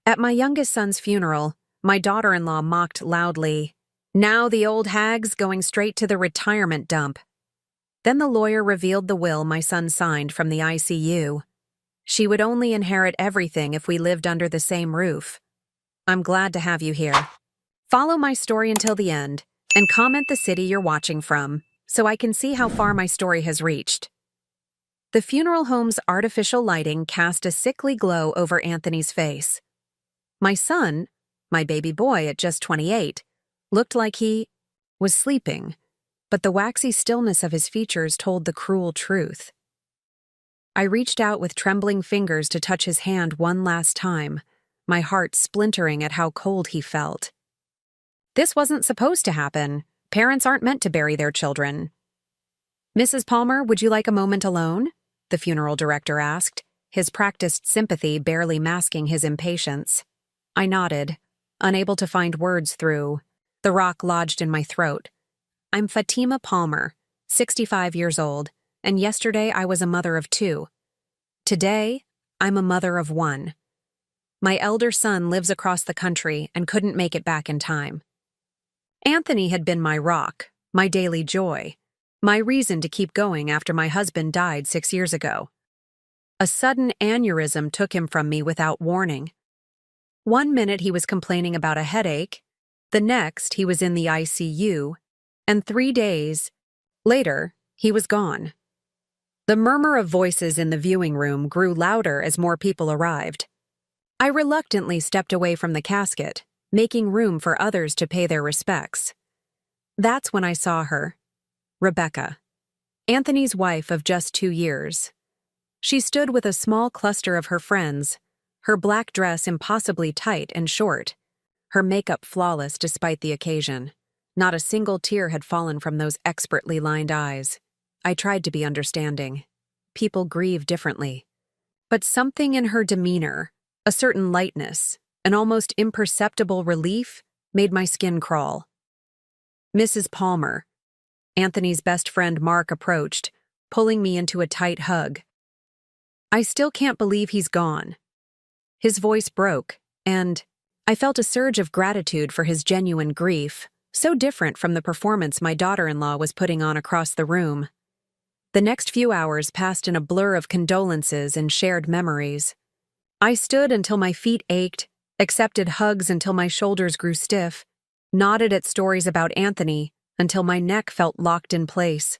At my youngest son's funeral, my daughter-in-law mocked loudly, "Now the old hag's going straight to the retirement dump." Then the lawyer revealed the will my son signed from the ICU. She would only inherit everything if we lived under the same roof. I'm glad to have you here. Follow my story until the end, and comment the city you're watching from, so I can see how far my story has reached. The funeral home's artificial lighting cast a sickly glow over Anthony's face. My son, my baby boy at just 28, looked like he was sleeping, but the waxy stillness of his features told the cruel truth. I reached out with trembling fingers to touch his hand one last time, my heart splintering at how cold he felt. This wasn't supposed to happen. Parents aren't meant to bury their children. "Mrs. Palmer, would you like a moment alone?" the funeral director asked, his practiced sympathy barely masking his impatience. I nodded, unable to find words through the rock lodged in my throat. "I'm Fatima Palmer, 65 years old, and yesterday I was a mother of 2. Today, I'm a mother of 1. My elder son lives across the country and couldn't make it back in time. Anthony had been my rock, my daily joy, my reason to keep going after my husband died 6 years ago. A sudden aneurysm took him from me without warning. One minute he was complaining about a headache, the next he was in the ICU, and 3 days later, he was gone." The murmur of voices in the viewing room grew louder as more people arrived. I reluctantly stepped away from the casket, making room for others to pay their respects. That's when I saw her, Rebecca, Anthony's wife of just 2 years. She stood with a small cluster of her friends, her black dress impossibly tight and short, her makeup flawless despite the occasion. Not a single tear had fallen from those expertly lined eyes. I tried to be understanding. People grieve differently. But something in her demeanor, a certain lightness, an almost imperceptible relief, made my skin crawl. "Mrs. Palmer." Anthony's best friend Mark approached, pulling me into a tight hug. "I still can't believe he's gone." His voice broke, and I felt a surge of gratitude for his genuine grief, so different from the performance my daughter-in-law was putting on across the room. The next few hours passed in a blur of condolences and shared memories. I stood until my feet ached, accepted hugs until my shoulders grew stiff, nodded at stories about Anthony until my neck felt locked in place.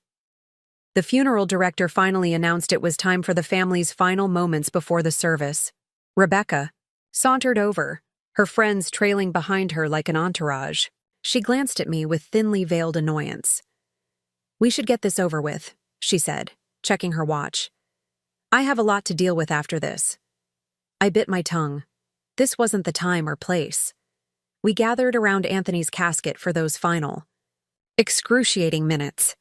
The funeral director finally announced it was time for the family's final moments before the service. Rebecca sauntered over, her friends trailing behind her like an entourage. She glanced at me with thinly veiled annoyance. "We should get this over with," she said, checking her watch. "I have a lot to deal with after this." I bit my tongue. This wasn't the time or place. We gathered around Anthony's casket for those final, excruciating minutes.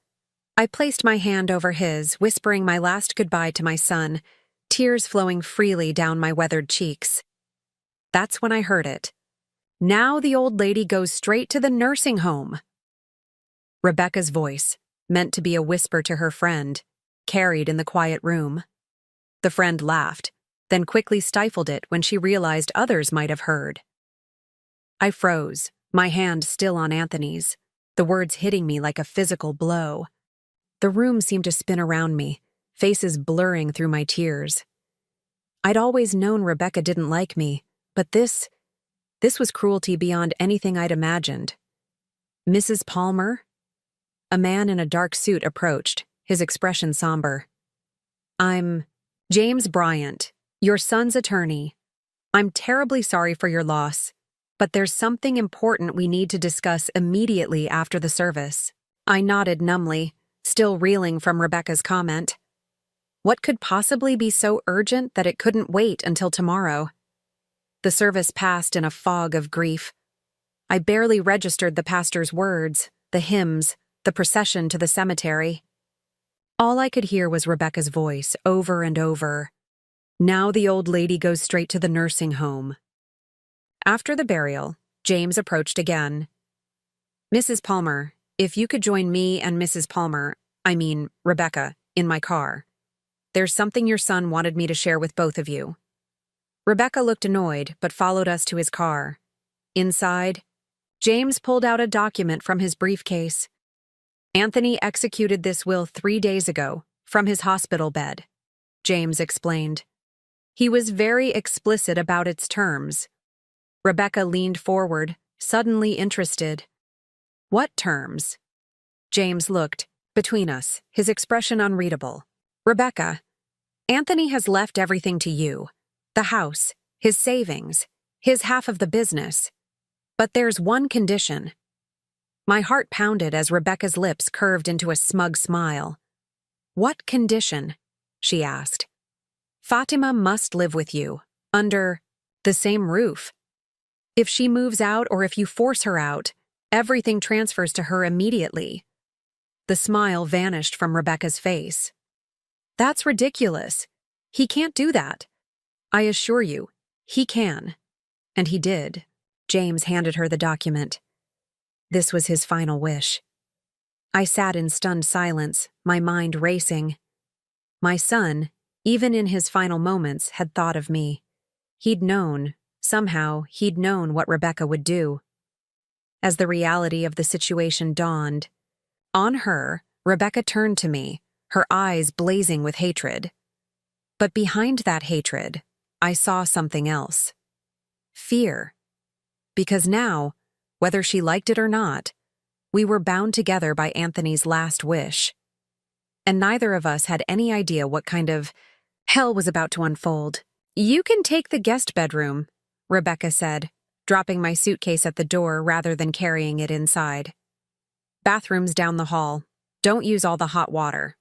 I placed my hand over his, whispering my last goodbye to my son, tears flowing freely down my weathered cheeks. That's when I heard it. "Now the old lady goes straight to the nursing home." Rebecca's voice, meant to be a whisper to her friend, carried in the quiet room. The friend laughed, then quickly stifled it when she realized others might have heard. I froze, my hand still on Anthony's, the words hitting me like a physical blow. The room seemed to spin around me, faces blurring through my tears. I'd always known Rebecca didn't like me, but this was cruelty beyond anything I'd imagined. "Mrs. Palmer?" A man in a dark suit approached, his expression somber. "I'm James Bryant, your son's attorney. I'm terribly sorry for your loss, but there's something important we need to discuss immediately after the service." I nodded numbly, still reeling from Rebecca's comment. What could possibly be so urgent that it couldn't wait until tomorrow? The service passed in a fog of grief. I barely registered the pastor's words, the hymns, the procession to the cemetery. All I could hear was Rebecca's voice, over and over. "Now the old lady goes straight to the nursing home." After the burial, James approached again. "Mrs. Palmer, if you could join me and Mrs. Palmer, Rebecca, in my car. There's something your son wanted me to share with both of you." Rebecca looked annoyed, but followed us to his car. Inside, James pulled out a document from his briefcase. Anthony executed this will 3 days ago, from his hospital bed, James explained. He was very explicit about its terms. Rebecca leaned forward, suddenly interested. What terms? James looked, between us, his expression unreadable. Rebecca, Anthony has left everything to you. The house, his savings, his half of the business. But there's one condition. My heart pounded as Rebecca's lips curved into a smug smile. What condition? She asked. Fatima must live with you, under the same roof. If she moves out or if you force her out, everything transfers to her immediately. The smile vanished from Rebecca's face. That's ridiculous. He can't do that. I assure you, he can. And he did. James handed her the document. This was his final wish. I sat in stunned silence, my mind racing. My son, even in his final moments, had thought of me. He'd known, somehow, he'd known what Rebecca would do. As the reality of the situation dawned, on her, Rebecca turned to me, her eyes blazing with hatred. But behind that hatred, I saw something else. Fear. Because now, whether she liked it or not, we were bound together by Anthony's last wish. And neither of us had any idea what kind of hell was about to unfold. You can take the guest bedroom, Rebecca said, dropping my suitcase at the door rather than carrying it inside. Bathrooms down the hall. Don't use all the hot water.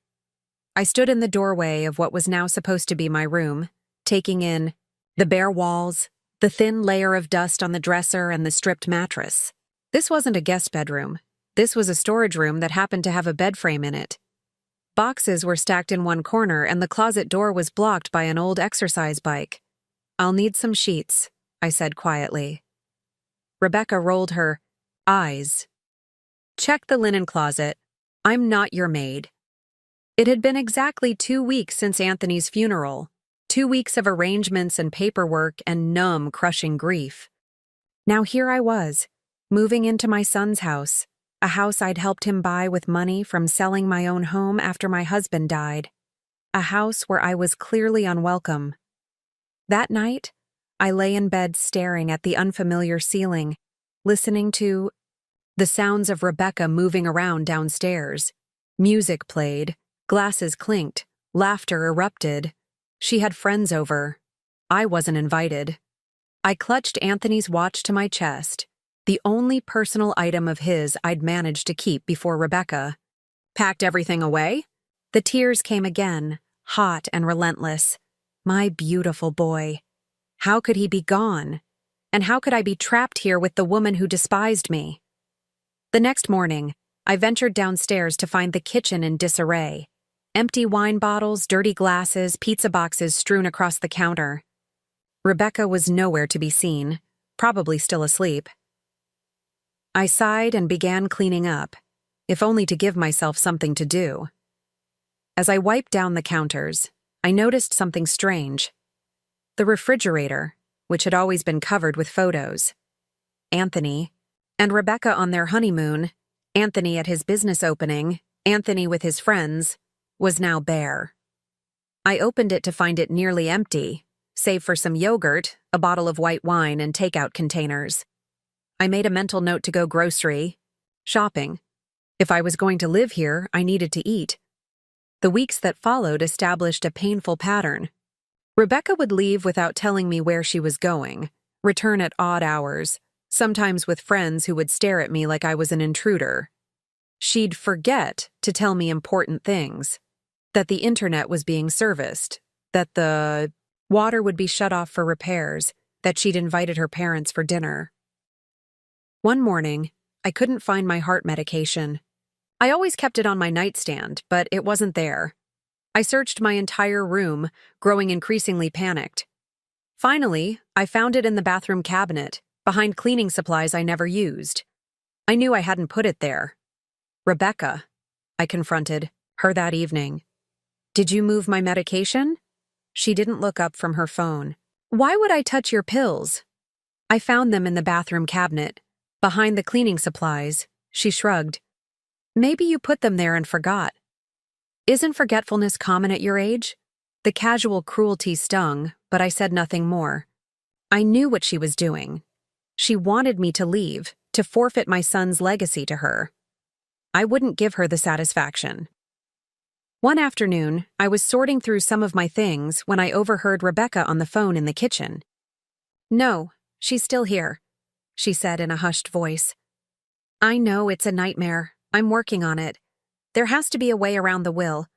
I stood in the doorway of what was now supposed to be my room, taking in the bare walls, the thin layer of dust on the dresser, and the stripped mattress. This wasn't a guest bedroom. This was a storage room that happened to have a bed frame in it. Boxes were stacked in one corner, and the closet door was blocked by an old exercise bike. I'll need some sheets, I said quietly. Rebecca rolled her eyes. Check the linen closet. I'm not your maid. It had been exactly 2 weeks since Anthony's funeral. 2 weeks of arrangements and paperwork and numb, crushing grief. Now here I was, moving into my son's house, a house I'd helped him buy with money from selling my own home after my husband died. A house where I was clearly unwelcome. That night, I lay in bed staring at the unfamiliar ceiling, listening to the sounds of Rebecca moving around downstairs. Music played, glasses clinked, laughter erupted. She had friends over. I wasn't invited. I clutched Anthony's watch to my chest, the only personal item of his I'd managed to keep before Rebecca. Packed everything away? The tears came again, hot and relentless. My beautiful boy. How could he be gone? And how could I be trapped here with the woman who despised me? The next morning, I ventured downstairs to find the kitchen in disarray. Empty wine bottles, dirty glasses, pizza boxes strewn across the counter. Rebecca was nowhere to be seen, probably still asleep. I sighed and began cleaning up, if only to give myself something to do. As I wiped down the counters, I noticed something strange. The refrigerator, which had always been covered with photos. Anthony, and Rebecca on their honeymoon, Anthony at his business opening, Anthony with his friends, was now bare. I opened it to find it nearly empty, save for some yogurt, a bottle of white wine, and takeout containers. I made a mental note to go shopping. If I was going to live here, I needed to eat. The weeks that followed established a painful pattern. Rebecca would leave without telling me where she was going, return at odd hours, sometimes with friends who would stare at me like I was an intruder. She'd forget to tell me important things. That the internet was being serviced, that the water would be shut off for repairs, that she'd invited her parents for dinner. One morning, I couldn't find my heart medication. I always kept it on my nightstand, but it wasn't there. I searched my entire room, growing increasingly panicked. Finally, I found it in the bathroom cabinet, behind cleaning supplies I never used. I knew I hadn't put it there. Rebecca, I confronted her that evening. Did you move my medication? She didn't look up from her phone. Why would I touch your pills? I found them in the bathroom cabinet, behind the cleaning supplies. She shrugged. Maybe you put them there and forgot. Isn't forgetfulness common at your age? The casual cruelty stung, but I said nothing more. I knew what she was doing. She wanted me to leave, to forfeit my son's legacy to her. I wouldn't give her the satisfaction. One afternoon, I was sorting through some of my things when I overheard Rebecca on the phone in the kitchen. No, she's still here, she said in a hushed voice. I know it's a nightmare. I'm working on it. There has to be a way around the will.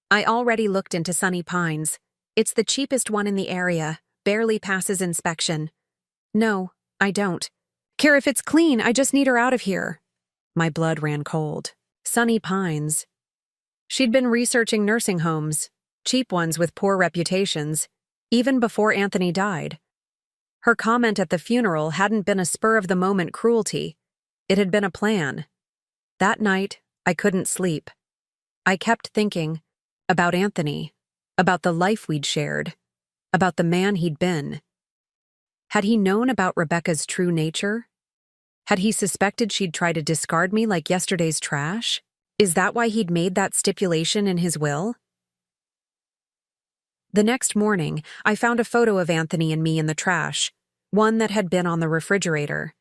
I already looked into Sunny Pines. It's the cheapest one in the area, barely passes inspection. No, I don't care if it's clean, I just need her out of here. My blood ran cold. Sunny Pines. She'd been researching nursing homes, cheap ones with poor reputations, even before Anthony died. Her comment at the funeral hadn't been a spur-of-the-moment cruelty. It had been a plan. That night, I couldn't sleep. I kept thinking about Anthony, about the life we'd shared, about the man he'd been. Had he known about Rebecca's true nature? Had he suspected she'd try to discard me like yesterday's trash? Is that why he'd made that stipulation in his will? The next morning, I found a photo of Anthony and me in the trash, one that had been on the refrigerator.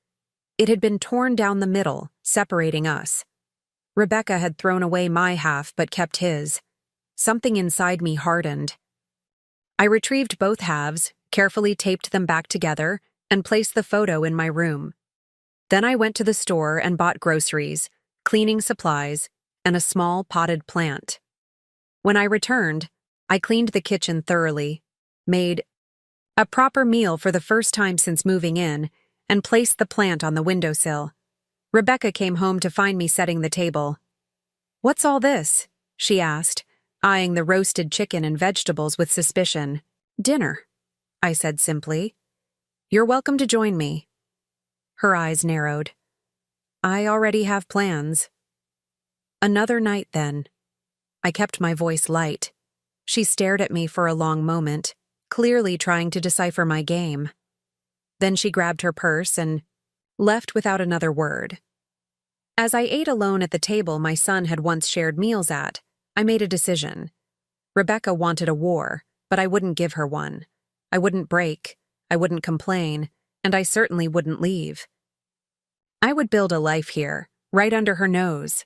It had been torn down the middle, separating us. Rebecca had thrown away my half but kept his. Something inside me hardened. I retrieved both halves, carefully taped them back together, and placed the photo in my room. Then I went to the store and bought groceries, cleaning supplies, and a small potted plant. When I returned, I cleaned the kitchen thoroughly, made a proper meal for the first time since moving in, and placed the plant on the windowsill. Rebecca came home to find me setting the table. "What's all this?" she asked, eyeing the roasted chicken and vegetables with suspicion. "Dinner," I said simply. "You're welcome to join me." Her eyes narrowed. "I already have plans." Another night, then. I kept my voice light. She stared at me for a long moment, clearly trying to decipher my game. Then she grabbed her purse and left without another word. As I ate alone at the table my son had once shared meals at, I made a decision. Rebecca wanted a war, but I wouldn't give her one. I wouldn't break, I wouldn't complain, and I certainly wouldn't leave. I would build a life here, right under her nose.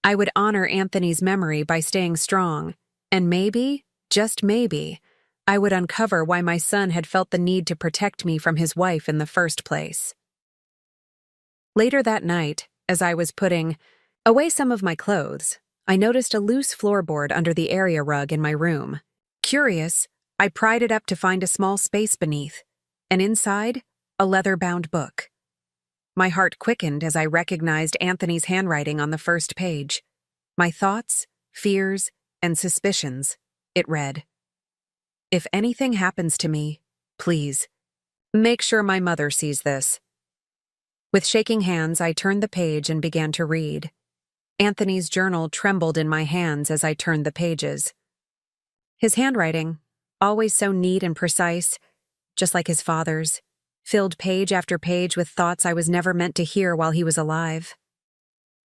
I would honor Anthony's memory by staying strong, and maybe, just maybe, I would uncover why my son had felt the need to protect me from his wife in the first place. Later that night, as I was putting away some of my clothes, I noticed a loose floorboard under the area rug in my room. Curious, I pried it up to find a small space beneath, and inside, a leather-bound book. My heart quickened as I recognized Anthony's handwriting on the first page. My thoughts, fears, and suspicions, it read. "If anything happens to me, please, make sure my mother sees this." With shaking hands, I turned the page and began to read. Anthony's journal trembled in my hands as I turned the pages. His handwriting, always so neat and precise, just like his father's, filled page after page with thoughts I was never meant to hear while he was alive.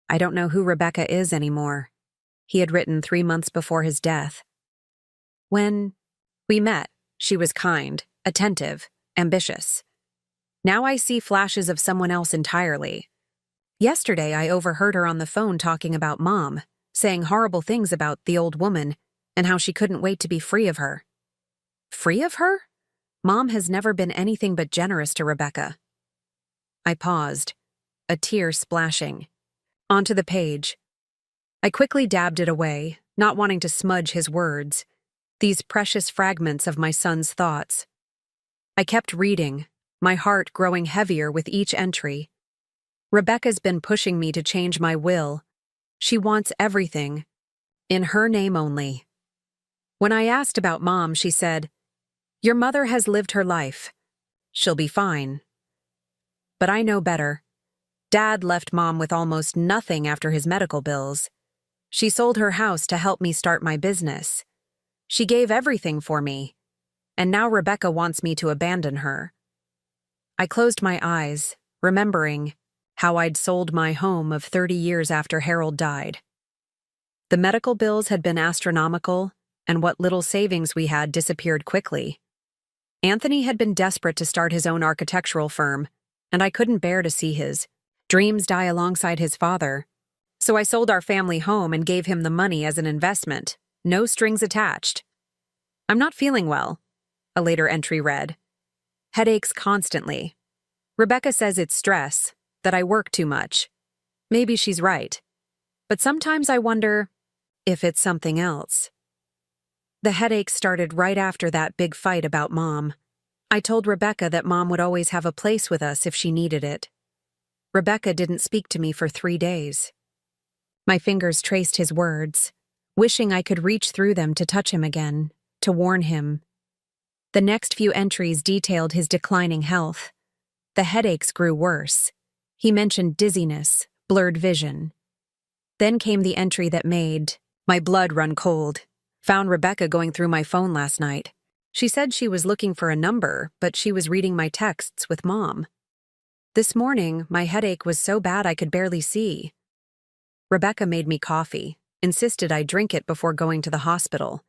"I don't know who Rebecca is anymore," he had written 3 months before his death. "When we met, she was kind, attentive, ambitious. Now I see flashes of someone else entirely. Yesterday I overheard her on the phone talking about Mom, saying horrible things about the old woman and how she couldn't wait to be free of her." Free of her? Mom has never been anything but generous to Rebecca. I paused, a tear splashing. Onto the page. I quickly dabbed it away, not wanting to smudge his words, these precious fragments of my son's thoughts. I kept reading, my heart growing heavier with each entry. Rebecca's been pushing me to change my will. She wants everything, in her name only. When I asked about Mom, she said, "Your mother has lived her life. She'll be fine." But I know better. Dad left Mom with almost nothing after his medical bills. She sold her house to help me start my business. She gave everything for me. and now Rebecca wants me to abandon her. I closed my eyes, remembering how I'd sold my home of 30 years after Harold died. The medical bills had been astronomical, and what little savings we had disappeared quickly. Anthony had been desperate to start his own architectural firm, and I couldn't bear to see his dreams die alongside his father. So I sold our family home and gave him the money as an investment, no strings attached. I'm not feeling well, a later entry read. Headaches constantly. Rebecca says it's stress, that I work too much. Maybe she's right. But sometimes I wonder if it's something else. The headaches started right after that big fight about Mom. I told Rebecca that Mom would always have a place with us if she needed it. Rebecca didn't speak to me for 3 days. My fingers traced his words, wishing I could reach through them to touch him again, to warn him. The next few entries detailed his declining health. The headaches grew worse. He mentioned dizziness, blurred vision. Then came the entry that made my blood run cold. Found Rebecca going through my phone last night. She said she was looking for a number, but she was reading my texts with Mom. This morning, my headache was so bad I could barely see. Rebecca made me coffee, insisted I drink it before going to the hospital.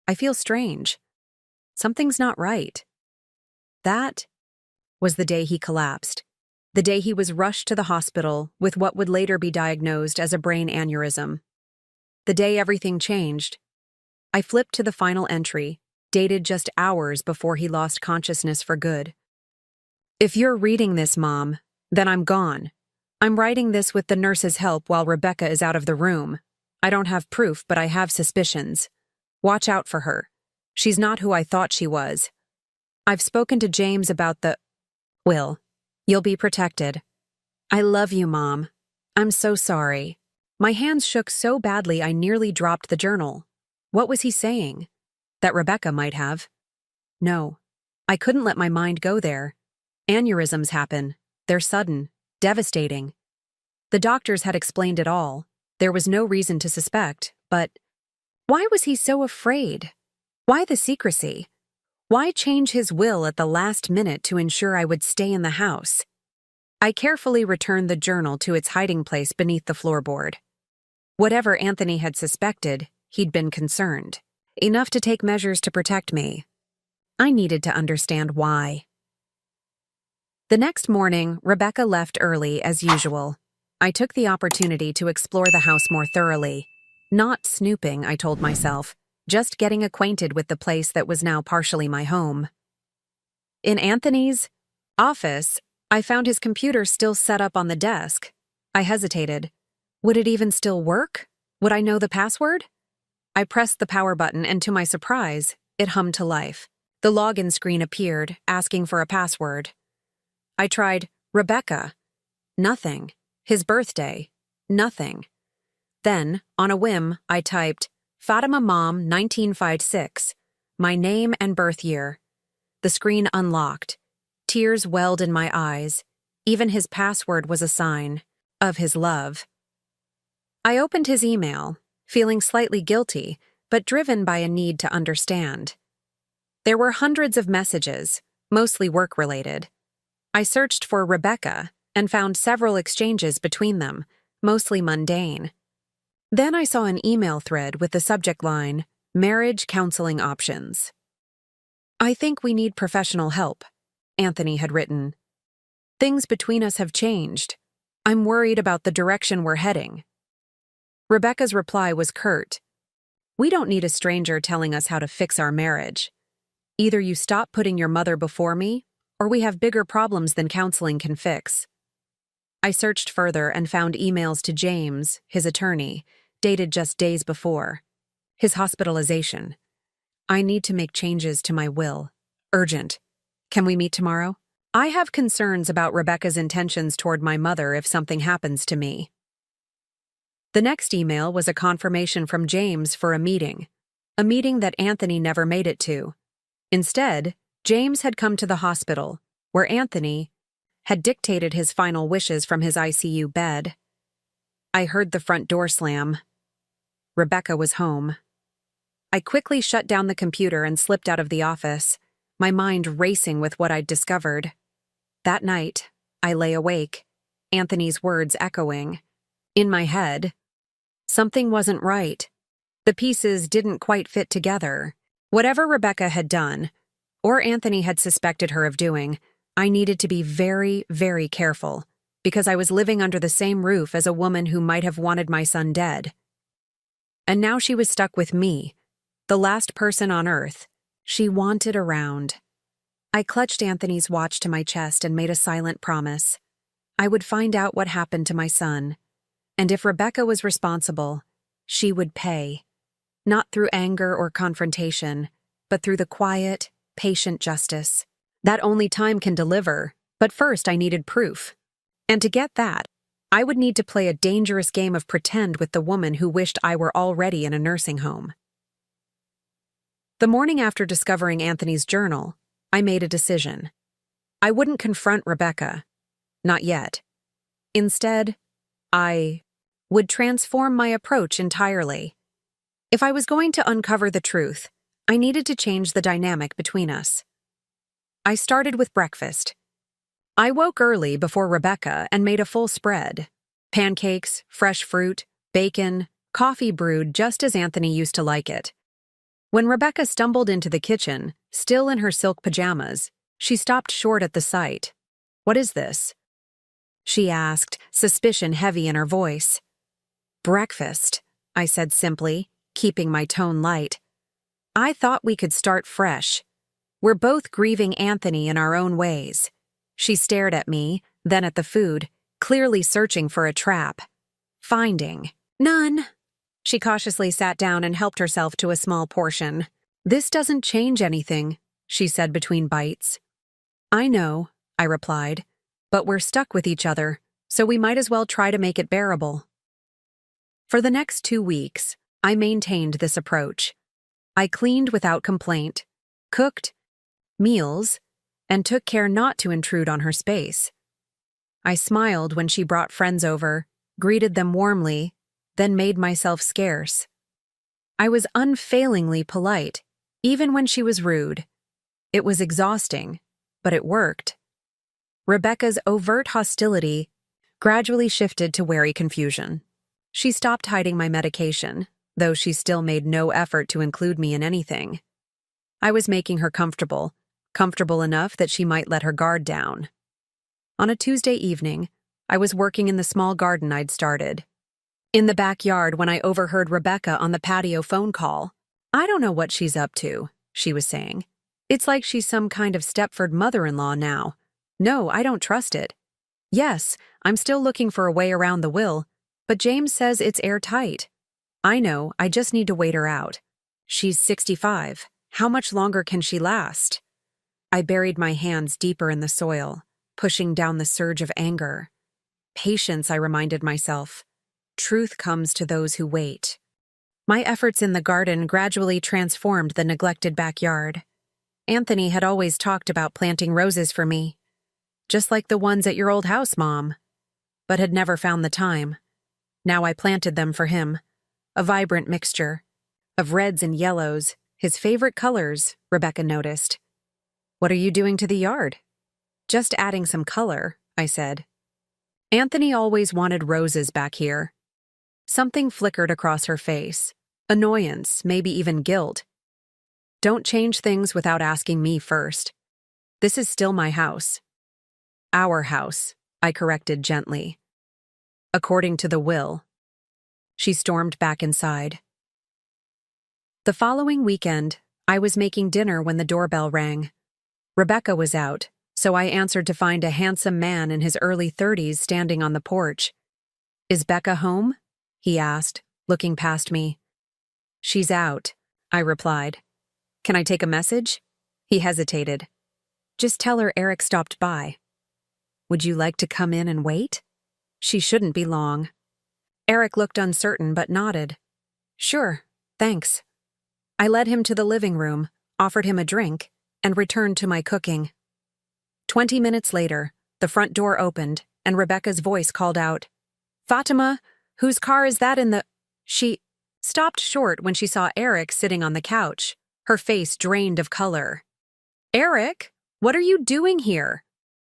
I feel strange. Something's not right. That was the day he collapsed. The day he was rushed to the hospital with what would later be diagnosed as a brain aneurysm. The day everything changed. I flipped to the final entry, dated just hours before he lost consciousness for good. If you're reading this, Mom, then I'm gone. I'm writing this with the nurse's help while Rebecca is out of the room. I don't have proof, but I have suspicions. Watch out for her. She's not who I thought she was. I've spoken to James about the will. You'll be protected. I love you, Mom. I'm so sorry. My hands shook so badly I nearly dropped the journal. What was he saying? That Rebecca might have? No. I couldn't let my mind go there. Aneurysms happen. They're sudden, devastating. The doctors had explained it all. There was no reason to suspect, but why was he so afraid? Why the secrecy? Why change his will at the last minute to ensure I would stay in the house? I carefully returned the journal to its hiding place beneath the floorboard. Whatever Anthony had suspected, he'd been concerned. Enough to take measures to protect me. I needed to understand why. The next morning, Rebecca left early as usual. I took the opportunity to explore the house more thoroughly. Not snooping, I told myself, just getting acquainted with the place that was now partially my home. In Anthony's office, I found his computer still set up on the desk. I hesitated. Would it even still work? Would I know the password? I pressed the power button and to my surprise, it hummed to life. The login screen appeared, asking for a password. I tried Rebecca. Nothing. His birthday. Nothing. Then, on a whim, I typed Fatima Mom 1956, my name and birth year. The screen unlocked. Tears welled in my eyes. Even his password was a sign of his love. I opened his email, feeling slightly guilty, but driven by a need to understand. There were hundreds of messages, mostly work-related. I searched for Rebecca and found several exchanges between them, mostly mundane. Then I saw an email thread with the subject line, Marriage Counseling Options. I think we need professional help, Anthony had written. Things between us have changed. I'm worried about the direction we're heading. Rebecca's reply was curt. We don't need a stranger telling us how to fix our marriage. Either you stop putting your mother before me, or we have bigger problems than counseling can fix. I searched further and found emails to James, his attorney, dated just days before. His hospitalization. I need to make changes to my will. Urgent. Can we meet tomorrow? I have concerns about Rebecca's intentions toward my mother if something happens to me. The next email was a confirmation from James for a meeting that Anthony never made it to. Instead, James had come to the hospital, where Anthony had dictated his final wishes from his ICU bed. I heard the front door slam. Rebecca was home. I quickly shut down the computer and slipped out of the office, my mind racing with what I'd discovered. That night, I lay awake, Anthony's words echoing. In my head, something wasn't right. The pieces didn't quite fit together. Whatever Rebecca had done, or Anthony had suspected her of doing, I needed to be very, very careful, because I was living under the same roof as a woman who might have wanted my son dead. And now she was stuck with me, the last person on earth she wanted around. I clutched Anthony's watch to my chest and made a silent promise. I would find out what happened to my son, and if Rebecca was responsible, she would pay. Not through anger or confrontation, but through the quiet, patient justice that only time can deliver. But first I needed proof. And to get that, I would need to play a dangerous game of pretend with the woman who wished I were already in a nursing home. The morning after discovering Anthony's journal, I made a decision. I wouldn't confront Rebecca. Not yet. Instead, I would transform my approach entirely. If I was going to uncover the truth, I needed to change the dynamic between us. I started with breakfast. I woke early before Rebecca and made a full spread. Pancakes, fresh fruit, bacon, coffee brewed just as Anthony used to like it. When Rebecca stumbled into the kitchen, still in her silk pajamas, she stopped short at the sight. "What is this?" she asked, suspicion heavy in her voice. "Breakfast," I said simply, keeping my tone light. "I thought we could start fresh. We're both grieving Anthony in our own ways." She stared at me, then at the food, clearly searching for a trap. Finding none. She cautiously sat down and helped herself to a small portion. "This doesn't change anything," she said between bites. "I know," I replied, "but we're stuck with each other, so we might as well try to make it bearable." For the next 2 weeks, I maintained this approach. I cleaned without complaint, cooked meals, and took care not to intrude on her space. I smiled when she brought friends over, greeted them warmly, then made myself scarce. I was unfailingly polite, even when she was rude. It was exhausting, but it worked. Rebecca's overt hostility gradually shifted to wary confusion. She stopped hiding my medication, though she still made no effort to include me in anything. I was making her comfortable enough that she might let her guard down. On a Tuesday evening, I was working in the small garden I'd started. In the backyard when I overheard Rebecca on the patio phone call. "I don't know what she's up to," she was saying. "It's like she's some kind of Stepford mother-in-law now. No, I don't trust it. Yes, I'm still looking for a way around the will, but James says it's airtight. I know, I just need to wait her out. She's 65. How much longer can she last?" I buried my hands deeper in the soil, pushing down the surge of anger. Patience, I reminded myself. Truth comes to those who wait. My efforts in the garden gradually transformed the neglected backyard. Anthony had always talked about planting roses for me, just like the ones at your old house, Mom, but had never found the time. Now I planted them for him, a vibrant mixture of reds and yellows, his favorite colors, Rebecca noticed. "What are you doing to the yard?" "Just adding some color," I said. Anthony always wanted roses back here. Something flickered across her face. Annoyance, maybe even guilt. "Don't change things without asking me first. This is still my house." "Our house," I corrected gently. "According to the will." She stormed back inside. The following weekend, I was making dinner when the doorbell rang. Rebecca was out, so I answered to find a handsome man in his early 30s standing on the porch. "Is Becca home?" he asked, looking past me. "She's out," I replied. "Can I take a message?" He hesitated. "Just tell her Eric stopped by." "Would you like to come in and wait?" "She shouldn't be long." Eric looked uncertain but nodded. "Sure, thanks." I led him to the living room, offered him a drink, and returned to my cooking. 20 minutes later, the front door opened, and Rebecca's voice called out, "Fatima, whose car is that in the—" stopped short when she saw Eric sitting on the couch, her face drained of color. "Eric, what are you doing here?"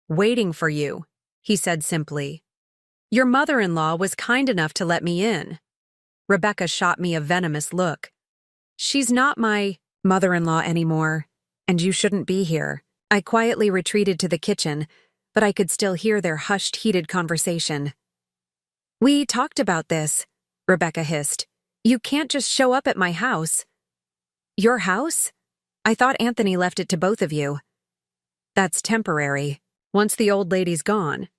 "Waiting for you," he said simply. "Your mother-in-law was kind enough to let me in." Rebecca shot me a venomous look. "She's not my mother-in-law anymore, and you shouldn't be here." I quietly retreated to the kitchen, but I could still hear their hushed, heated conversation. "We talked about this," Rebecca hissed. "You can't just show up at my house." "Your house? I thought Anthony left it to both of you." "That's temporary, once the old lady's gone."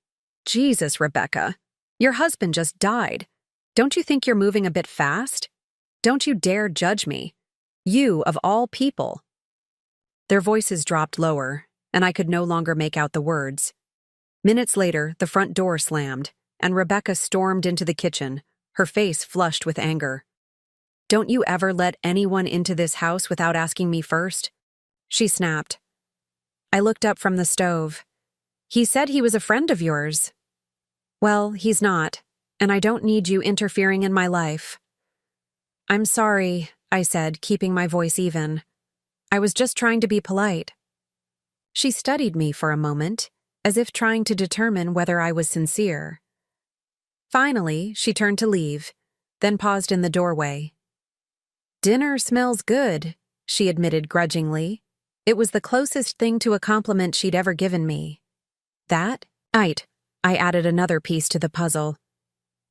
"Jesus, Rebecca. Your husband just died. Don't you think you're moving a bit fast? Don't you dare judge me. You, of all people." Their voices dropped lower, and I could no longer make out the words. Minutes later, the front door slammed, and Rebecca stormed into the kitchen, her face flushed with anger. "Don't you ever let anyone into this house without asking me first?" she snapped. I looked up from the stove. "He said he was a friend of yours." "Well, he's not, and I don't need you interfering in my life." "I'm sorry," I said, keeping my voice even. "I was just trying to be polite." She studied me for a moment, as if trying to determine whether I was sincere. Finally, she turned to leave, then paused in the doorway. "Dinner smells good," she admitted grudgingly. It was the closest thing to a compliment she'd ever given me. "That? Right." I added another piece to the puzzle.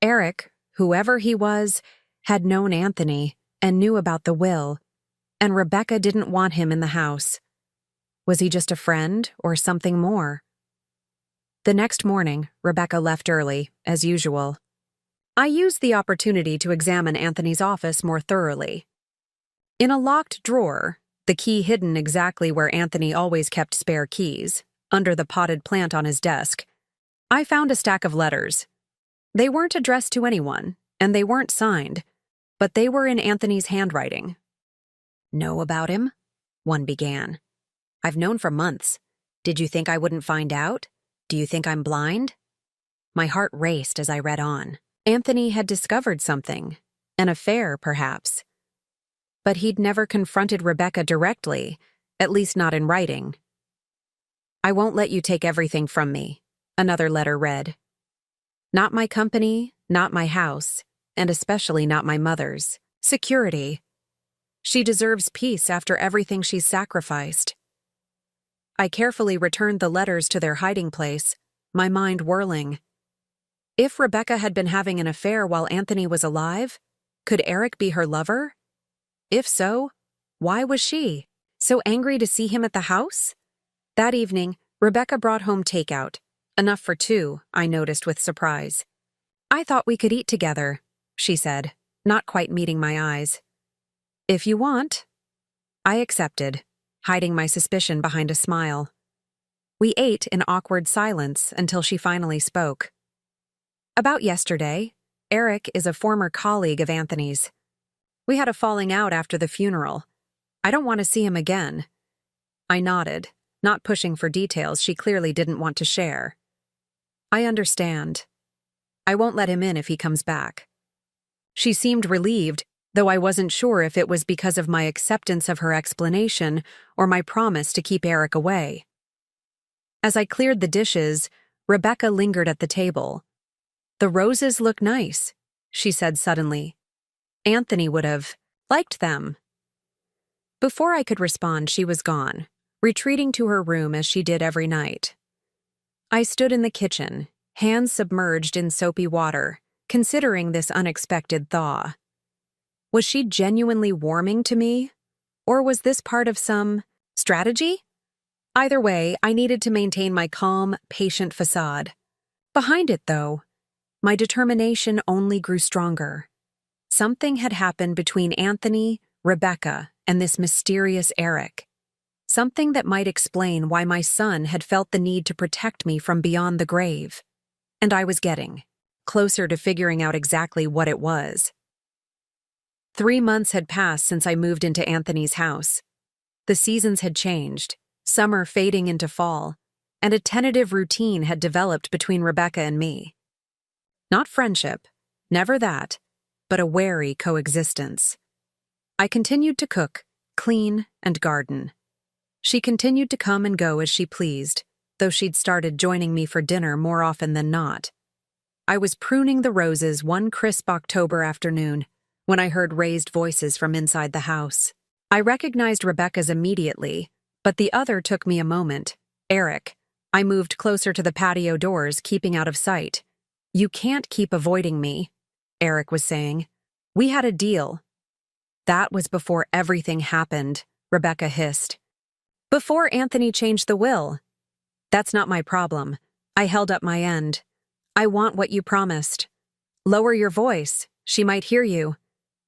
Eric, whoever he was, had known Anthony and knew about the will, and Rebecca didn't want him in the house. Was he just a friend or something more? The next morning, Rebecca left early, as usual. I used the opportunity to examine Anthony's office more thoroughly. In a locked drawer, the key hidden exactly where Anthony always kept spare keys, under the potted plant on his desk, I found a stack of letters. They weren't addressed to anyone, and they weren't signed, but they were in Anthony's handwriting. "Know about him?" one began. "I've known for months. Did you think I wouldn't find out? Do you think I'm blind?" My heart raced as I read on. Anthony had discovered something, an affair, perhaps. But he'd never confronted Rebecca directly, at least not in writing. "I won't let you take everything from me," another letter read. "Not my company, not my house, and especially not my mother's. Security. She deserves peace after everything she's sacrificed." I carefully returned the letters to their hiding place, my mind whirling. If Rebecca had been having an affair while Anthony was alive, could Eric be her lover? If so, why was she so angry to see him at the house? That evening, Rebecca brought home takeout. Enough for two, I noticed with surprise. "I thought we could eat together," she said, not quite meeting my eyes. "If you want." I accepted, hiding my suspicion behind a smile. We ate in awkward silence until she finally spoke. "About yesterday, Eric is a former colleague of Anthony's. We had a falling out after the funeral. I don't want to see him again." I nodded, not pushing for details she clearly didn't want to share. "I understand. I won't let him in if he comes back." She seemed relieved, though I wasn't sure if it was because of my acceptance of her explanation or my promise to keep Eric away. As I cleared the dishes, Rebecca lingered at the table. "The roses look nice," she said suddenly. "Anthony would have liked them." Before I could respond, she was gone, retreating to her room as she did every night. I stood in the kitchen, hands submerged in soapy water, considering this unexpected thaw. Was she genuinely warming to me? Or was this part of some strategy? Either way, I needed to maintain my calm, patient facade. Behind it, though, my determination only grew stronger. Something had happened between Anthony, Rebecca, and this mysterious Eric. Something that might explain why my son had felt the need to protect me from beyond the grave. And I was getting closer to figuring out exactly what it was. 3 months had passed since I moved into Anthony's house. The seasons had changed, summer fading into fall, and a tentative routine had developed between Rebecca and me. Not friendship, never that, but a wary coexistence. I continued to cook, clean, and garden. She continued to come and go as she pleased, though she'd started joining me for dinner more often than not. I was pruning the roses one crisp October afternoon when I heard raised voices from inside the house. I recognized Rebecca's immediately, but the other took me a moment. Eric. I moved closer to the patio doors, keeping out of sight. "You can't keep avoiding me," Eric was saying. "We had a deal." "That was before everything happened," Rebecca hissed. "Before Anthony changed the will." "That's not my problem." I held up my end. "I want what you promised." "Lower your voice. She might hear you."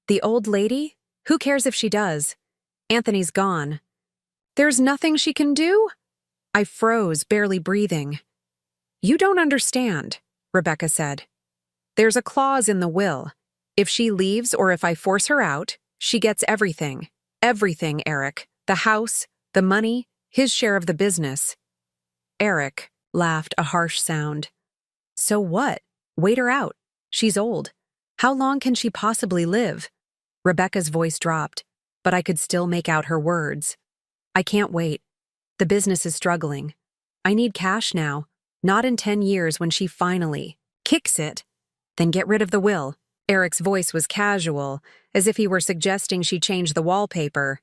"The old lady? Who cares if she does? Anthony's gone." "There's nothing she can do?" I froze, barely breathing. "You don't understand," Rebecca said. "There's a clause in the will. If she leaves or if I force her out, she gets everything. Everything, Eric. The house, the money, his share of the business." Eric laughed, a harsh sound. "So what? Wait her out. She's old. How long can she possibly live?" Rebecca's voice dropped, but I could still make out her words. "I can't wait. The business is struggling. I need cash now, not in 10 years when she finally kicks it. Then get rid of the will." Eric's voice was casual, as if he were suggesting she change the wallpaper.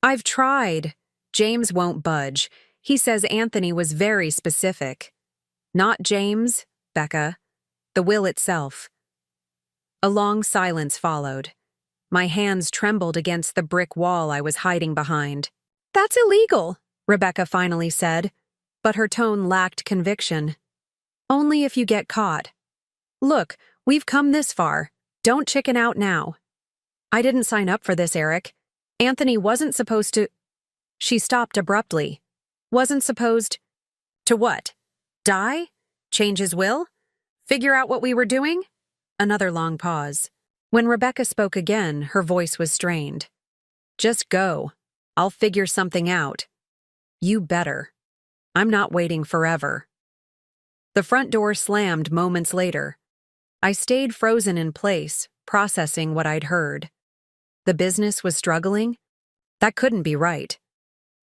"I've tried. James won't budge. He says Anthony was very specific." "Not James, Becca. The will itself." A long silence followed. My hands trembled against the brick wall I was hiding behind. "That's illegal," Rebecca finally said, but her tone lacked conviction. "Only if you get caught. Look, we've come this far. Don't chicken out now." "I didn't sign up for this, Eric. Anthony wasn't supposed to—" She stopped abruptly. "Wasn't supposed— to what? Die? Change his will? Figure out what we were doing?" Another long pause. When Rebecca spoke again, her voice was strained. "Just go. I'll figure something out." "You better. I'm not waiting forever." The front door slammed moments later. I stayed frozen in place, processing what I'd heard. The business was struggling? That couldn't be right.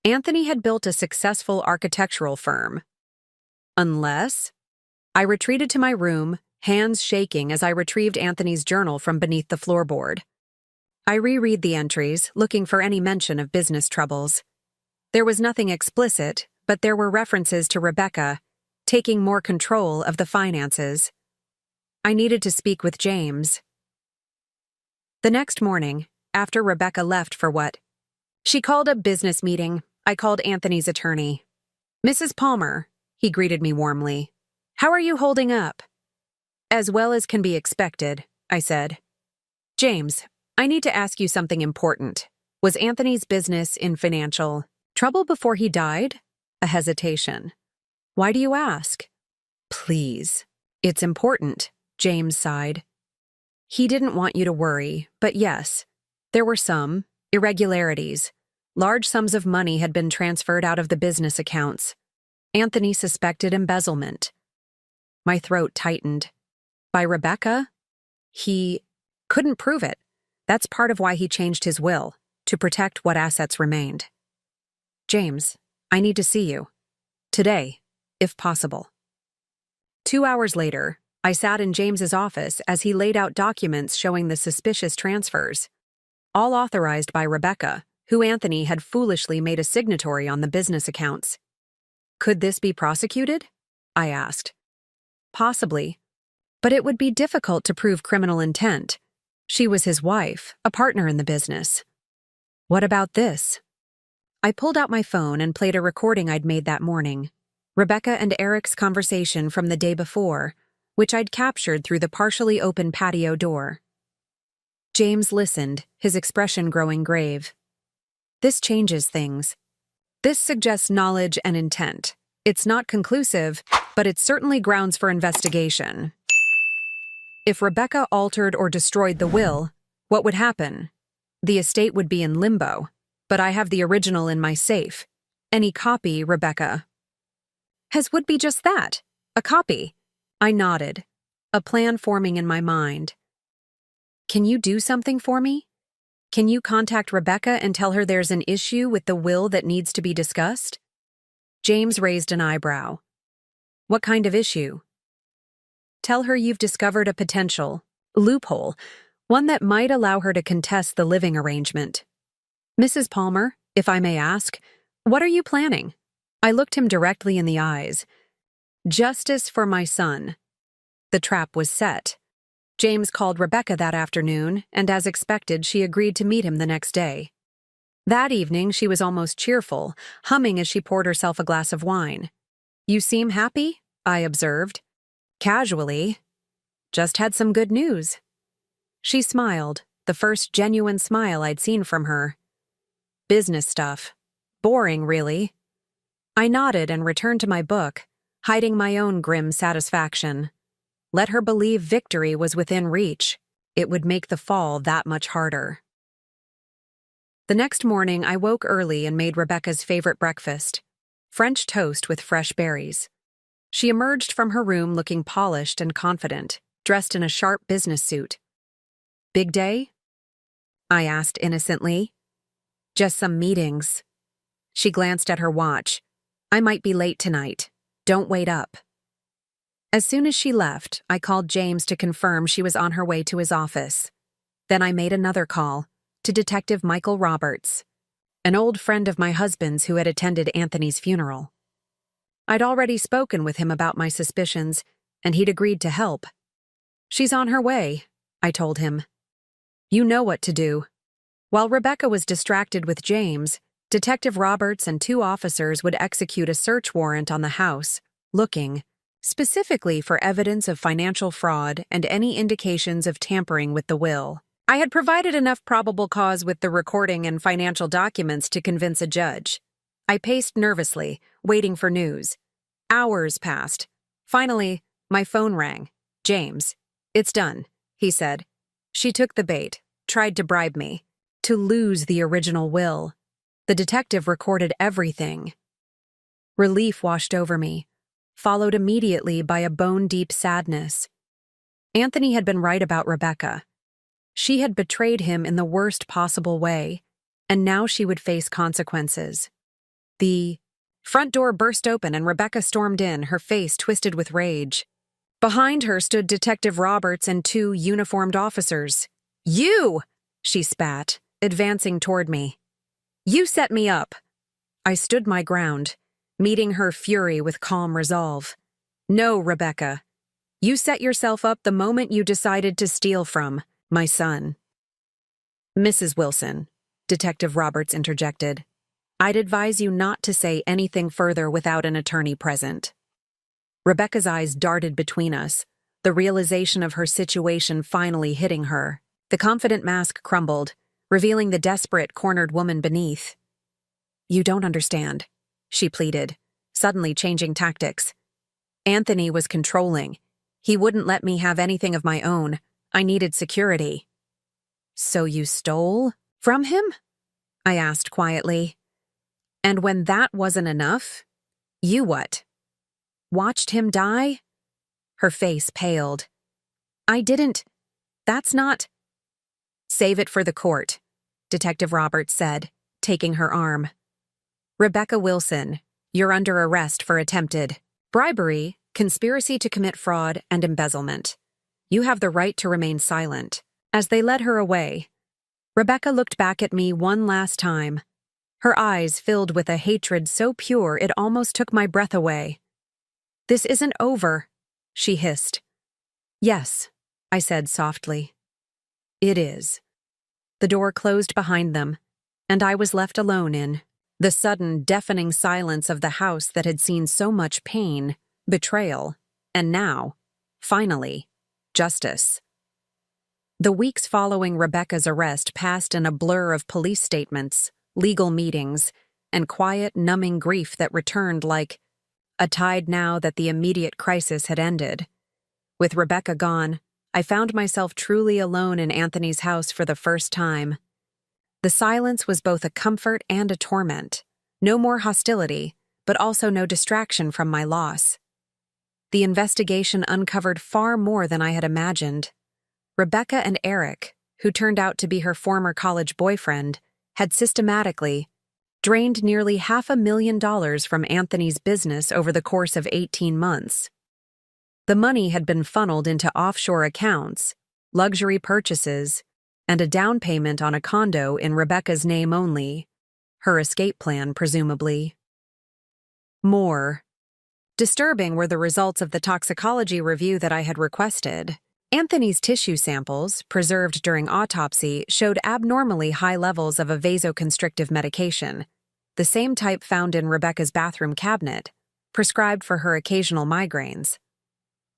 Anthony had built a successful architectural firm. Unless— I retreated to my room, hands shaking as I retrieved Anthony's journal from beneath the floorboard. I reread the entries, looking for any mention of business troubles. There was nothing explicit, but there were references to Rebecca taking more control of the finances. I needed to speak with James. The next morning, after Rebecca left for what? She called a business meeting. I called Anthony's attorney. "Mrs. Palmer," he greeted me warmly. "How are you holding up?" "As well as can be expected," I said. "James, I need to ask you something important. Was Anthony's business in financial trouble before he died?" A hesitation. "Why do you ask?" "Please. It's important," James sighed. "He didn't want you to worry, but yes, there were some irregularities. Large sums of money had been transferred out of the business accounts. Anthony suspected embezzlement." My throat tightened. "By Rebecca?" "He couldn't prove it. That's part of why he changed his will, to protect what assets remained." "James, I need to see you. Today, if possible." 2 hours later, I sat in James's office as he laid out documents showing the suspicious transfers, all authorized by Rebecca, who Anthony had foolishly made a signatory on the business accounts. "Could this be prosecuted?" I asked. "Possibly. But it would be difficult to prove criminal intent. She was his wife, a partner in the business." "What about this?" I pulled out my phone and played a recording I'd made that morning. Rebecca and Eric's conversation from the day before, which I'd captured through the partially open patio door. James listened, his expression growing grave. "This changes things. This suggests knowledge and intent. It's not conclusive, but it's certainly grounds for investigation. If Rebecca altered or destroyed the will, what would happen? The estate would be in limbo, but I have the original in my safe. Any copy, Rebecca." "Would be just that, a copy." I nodded, a plan forming in my mind. Can you do something for me? Can you contact Rebecca and tell her there's an issue with the will that needs to be discussed? James raised an eyebrow. What kind of issue? Tell her you've discovered a potential loophole, one that might allow her to contest the living arrangement. Mrs. Palmer, if I may ask, what are you planning? I looked him directly in the eyes. Justice for my son. The trap was set. James called Rebecca that afternoon, and as expected, she agreed to meet him the next day. That evening, she was almost cheerful, humming as she poured herself a glass of wine. You seem happy, I observed. Casually. Just had some good news. She smiled, the first genuine smile I'd seen from her. Business stuff. Boring, really. I nodded and returned to my book, hiding my own grim satisfaction. Let her believe victory was within reach. It would make the fall that much harder. The next morning, I woke early and made Rebecca's favorite breakfast, French toast with fresh berries. She emerged from her room looking polished and confident, dressed in a sharp business suit. Big day? I asked innocently. Just some meetings. She glanced at her watch. I might be late tonight. Don't wait up. As soon as she left, I called James to confirm she was on her way to his office. Then I made another call to Detective Michael Roberts, an old friend of my husband's who had attended Anthony's funeral. I'd already spoken with him about my suspicions, and he'd agreed to help. She's on her way, I told him. You know what to do. While Rebecca was distracted with James, Detective Roberts and 2 officers would execute a search warrant on the house, looking specifically for evidence of financial fraud and any indications of tampering with the will. I had provided enough probable cause with the recording and financial documents to convince a judge. I paced nervously, waiting for news. Hours passed. Finally, my phone rang. James. It's done, he said. She took the bait, tried to bribe me, to lose the original will. The detective recorded everything. Relief washed over me, followed immediately by a bone-deep sadness. Anthony had been right about Rebecca. She had betrayed him in the worst possible way, and now she would face consequences. The front door burst open and Rebecca stormed in, her face twisted with rage. Behind her stood Detective Roberts and 2 uniformed officers. You! She spat, advancing toward me. You set me up. I stood my ground, meeting her fury with calm resolve. No, Rebecca. You set yourself up the moment you decided to steal from my son. Mrs. Wilson, Detective Roberts interjected. I'd advise you not to say anything further without an attorney present. Rebecca's eyes darted between us, the realization of her situation finally hitting her. The confident mask crumbled, revealing the desperate, cornered woman beneath. You don't understand, she pleaded, suddenly changing tactics. Anthony was controlling. He wouldn't let me have anything of my own. I needed security. So you stole from him? I asked quietly. And when that wasn't enough, you what? Watched him die? Her face paled. I didn't. That's not. Save it for the court, Detective Roberts said, taking her arm. Rebecca Wilson, you're under arrest for attempted bribery, conspiracy to commit fraud, and embezzlement. You have the right to remain silent. As they led her away, Rebecca looked back at me one last time, her eyes filled with a hatred so pure it almost took my breath away. This isn't over, she hissed. Yes, I said softly. It is. The door closed behind them, and I was left alone in the sudden, deafening silence of the house that had seen so much pain, betrayal, and now, finally, justice. The weeks following Rebecca's arrest passed in a blur of police statements, legal meetings, and quiet, numbing grief that returned like a tide now that the immediate crisis had ended. With Rebecca gone, I found myself truly alone in Anthony's house for the first time. The silence was both a comfort and a torment. No more hostility, but also no distraction from my loss. The investigation uncovered far more than I had imagined. Rebecca and Eric, who turned out to be her former college boyfriend, had systematically drained nearly $500,000 from Anthony's business over the course of 18 months. The money had been funneled into offshore accounts, luxury purchases, and a down payment on a condo in Rebecca's name only, her escape plan, presumably. More disturbing were the results of the toxicology review that I had requested. Anthony's tissue samples, preserved during autopsy, showed abnormally high levels of a vasoconstrictive medication, the same type found in Rebecca's bathroom cabinet, prescribed for her occasional migraines.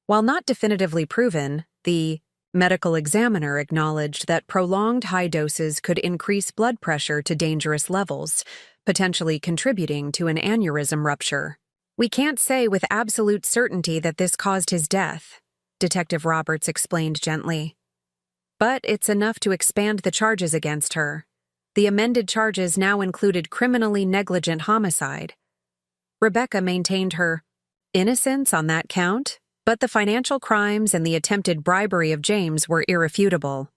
While not definitively proven, the medical examiner acknowledged that prolonged high doses could increase blood pressure to dangerous levels, potentially contributing to an aneurysm rupture. "We can't say with absolute certainty that this caused his death," Detective Roberts explained gently. "But it's enough to expand the charges against her. The amended charges now included criminally negligent homicide. Rebecca maintained her innocence on that count, but the financial crimes and the attempted bribery of James were irrefutable.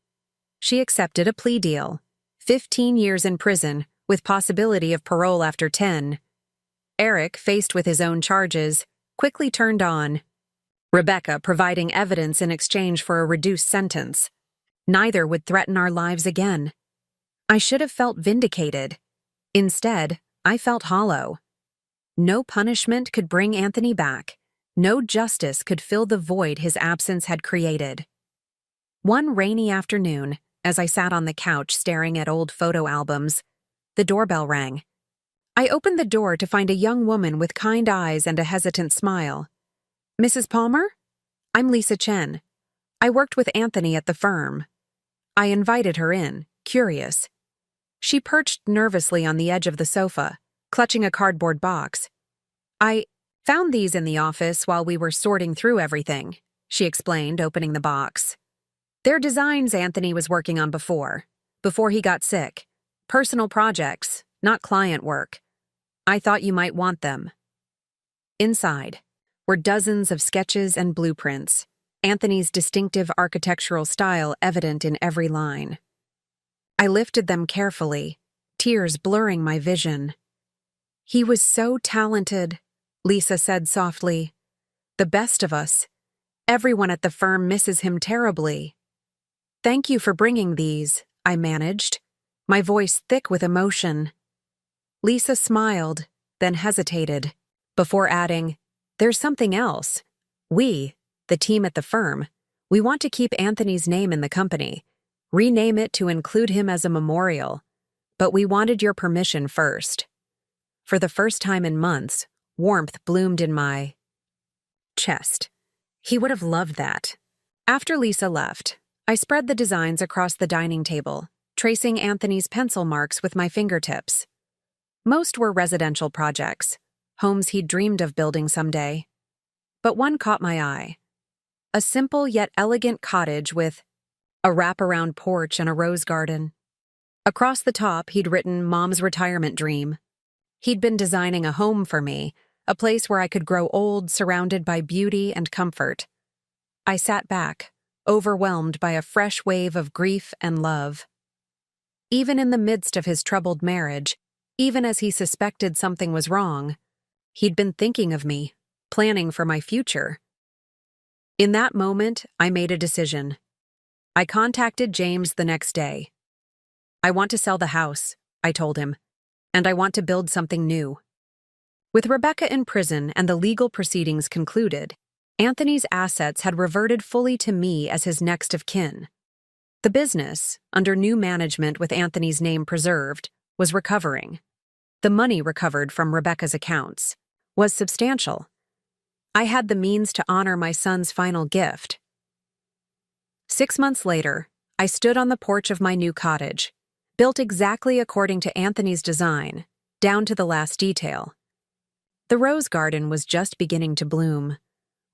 She accepted a plea deal, 15 years in prison, with possibility of parole after 10. Eric, faced with his own charges, quickly turned on Rebecca, providing evidence in exchange for a reduced sentence. Neither would threaten our lives again. I should have felt vindicated. Instead, I felt hollow. No punishment could bring Anthony back. No justice could fill the void his absence had created. One rainy afternoon, as I sat on the couch staring at old photo albums, the doorbell rang. I opened the door to find a young woman with kind eyes and a hesitant smile. "Mrs. Palmer? I'm Lisa Chen. I worked with Anthony at the firm." I invited her in, curious. She perched nervously on the edge of the sofa, clutching a cardboard box. "I found these in the office while we were sorting through everything," she explained, opening the box. "They're designs Anthony was working on before he got sick. Personal projects, not client work. I thought you might want them." Inside were dozens of sketches and blueprints, Anthony's distinctive architectural style evident in every line. I lifted them carefully, tears blurring my vision. "He was so talented," Lisa said softly. "The best of us. Everyone at the firm misses him terribly." "Thank you for bringing these," I managed, my voice thick with emotion. Lisa smiled, then hesitated, before adding, "There's something else. We, the team at the firm, we want to keep Anthony's name in the company, rename it to include him as a memorial, but we wanted your permission first." For the first time in months, warmth bloomed in my chest. He would have loved that. After Lisa left, I spread the designs across the dining table, tracing Anthony's pencil marks with my fingertips. Most were residential projects, homes he'd dreamed of building someday. But one caught my eye. A simple yet elegant cottage with a wraparound porch and a rose garden. Across the top, he'd written "Mom's retirement dream." He'd been designing a home for me, a place where I could grow old, surrounded by beauty and comfort. I sat back, overwhelmed by a fresh wave of grief and love. Even in the midst of his troubled marriage, even as he suspected something was wrong, he'd been thinking of me, planning for my future. In that moment, I made a decision. I contacted James the next day. "I want to sell the house," I told him, "and I want to build something new." With Rebecca in prison and the legal proceedings concluded, Anthony's assets had reverted fully to me as his next of kin. The business, under new management with Anthony's name preserved, was recovering. The money recovered from Rebecca's accounts was substantial. I had the means to honor my son's final gift. 6 months later, I stood on the porch of my new cottage, built exactly according to Anthony's design, down to the last detail. The rose garden was just beginning to bloom,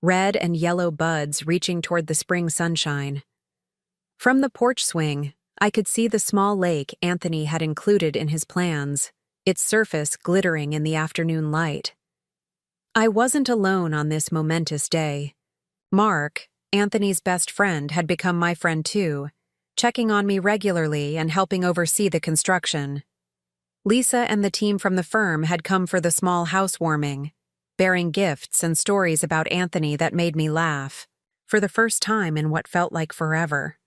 red and yellow buds reaching toward the spring sunshine. From the porch swing, I could see the small lake Anthony had included in his plans, its surface glittering in the afternoon light. I wasn't alone on this momentous day. Mark, Anthony's best friend, had become my friend too, checking on me regularly and helping oversee the construction. Lisa and the team from the firm had come for the small housewarming, bearing gifts and stories about Anthony that made me laugh, for the first time in what felt like forever.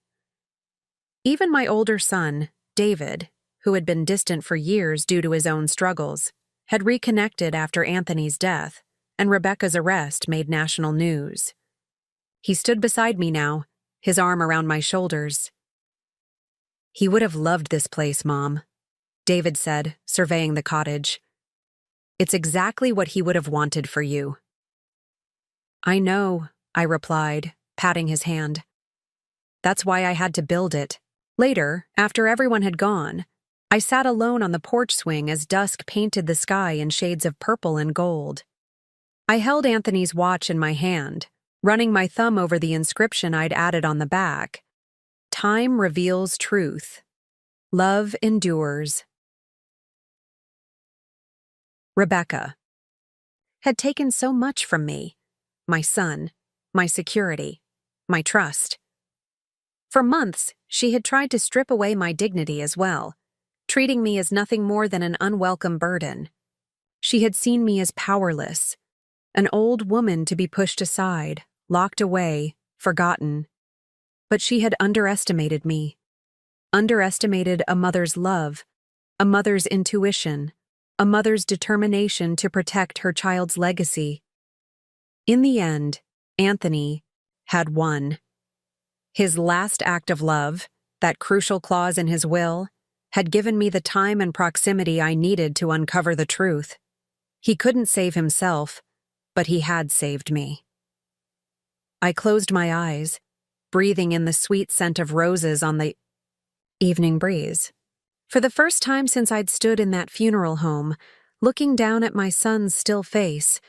Even my older son, David, who had been distant for years due to his own struggles, had reconnected after Anthony's death, and Rebecca's arrest made national news. He stood beside me now, his arm around my shoulders. "He would have loved this place, Mom," David said, surveying the cottage. "It's exactly what he would have wanted for you." "I know," I replied, patting his hand. "That's why I had to build it." Later, after everyone had gone, I sat alone on the porch swing as dusk painted the sky in shades of purple and gold. I held Anthony's watch in my hand, running my thumb over the inscription I'd added on the back. "Time reveals truth. Love endures." Rebecca had taken so much from me: my son, my security, my trust. For months, she had tried to strip away my dignity as well, treating me as nothing more than an unwelcome burden. She had seen me as powerless, an old woman to be pushed aside, locked away, forgotten. But she had underestimated me, underestimated a mother's love, a mother's intuition, a mother's determination to protect her child's legacy. In the end, Anthony had won. His last act of love, that crucial clause in his will, had given me the time and proximity I needed to uncover the truth. He couldn't save himself, but he had saved me. I closed my eyes, breathing in the sweet scent of roses on the evening breeze. For the first time since I'd stood in that funeral home, looking down at my son's still face,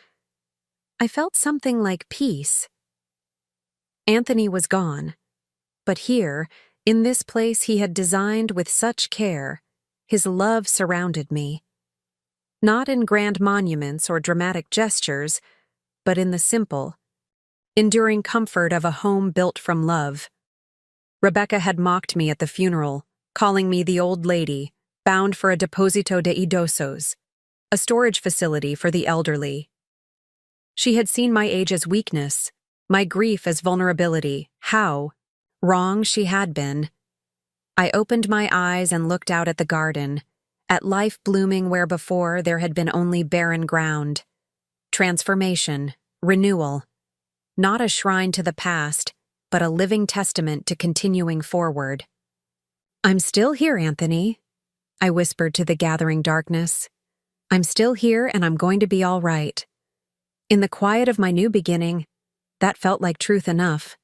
I felt something like peace. Anthony was gone, but here, in this place he had designed with such care, his love surrounded me. Not in grand monuments or dramatic gestures, but in the simple, enduring comfort of a home built from love. Rebecca had mocked me at the funeral, calling me the old lady, bound for a deposito de idosos, a storage facility for the elderly. She had seen my age as weakness, my grief as vulnerability. How wrong she had been. I opened my eyes and looked out at the garden, at life blooming where before there had been only barren ground. Transformation, renewal. Not a shrine to the past, but a living testament to continuing forward. "I'm still here, Anthony," I whispered to the gathering darkness. "I'm still here and I'm going to be all right." In the quiet of my new beginning, that felt like truth enough.